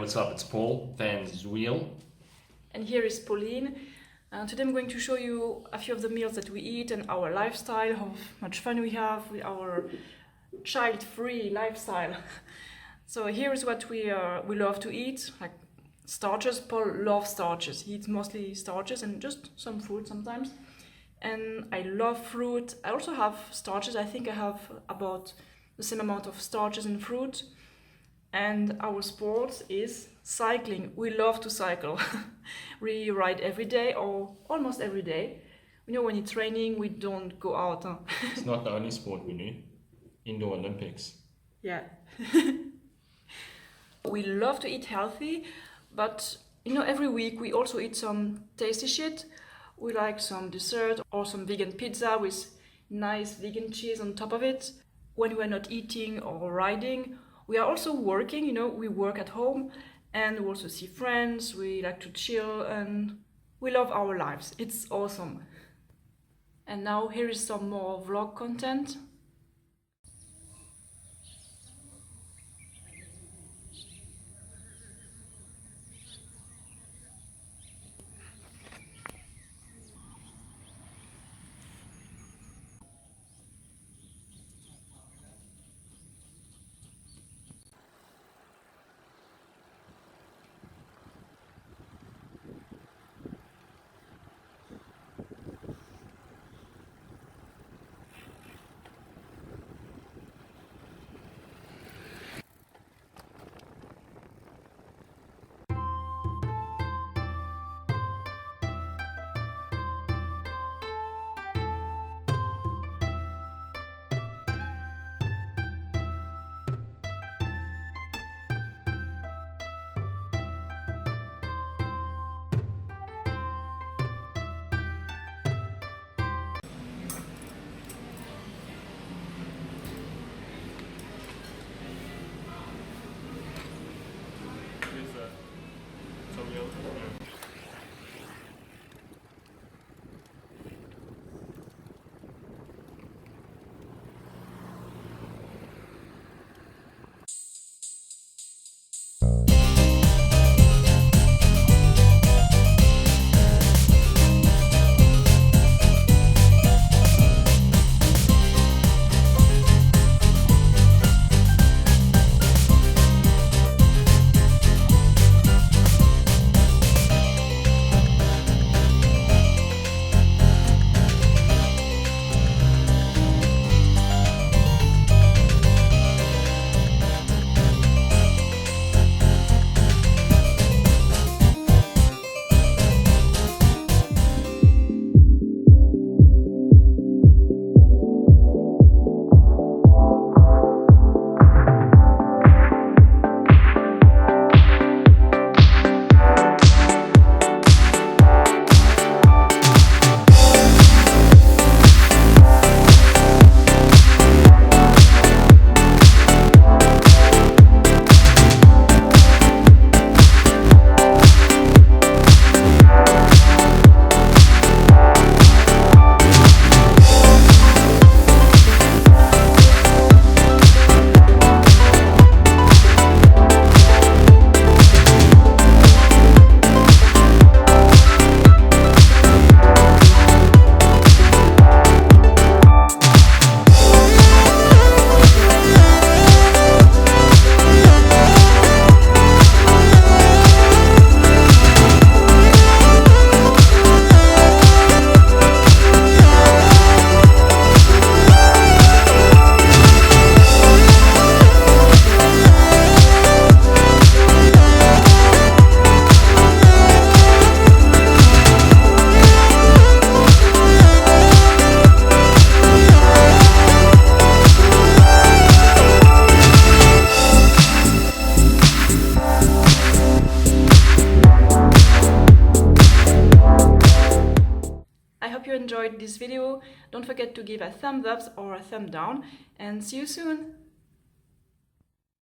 what's up? It's Paul, Van's Wheel. And here is Pauline. Today I'm going to show you a few of the meals that we eat and our lifestyle, how much fun we have with our child-free lifestyle. So here is what we love to eat, like starches. Paul loves starches. He eats mostly starches and just some fruit sometimes. And I love fruit. I also have starches. I think I have about the same amount of starches in fruit. And our sport is cycling. We love to cycle. We ride every day or almost every day. You know, when it's raining, we don't go out. Huh? It's not the only sport we do. Indoor Olympics. Yeah. We love to eat healthy, but you know, every week we also eat some tasty shit. We like some dessert or some vegan pizza with nice vegan cheese on top of it. When we're not eating or riding, we are also working, you know, we work at home and we also see friends, we like to chill and we love our lives. It's awesome. And now here is some more vlog content. Enjoyed this video, don't forget to give a thumbs up or a thumb down and see you soon!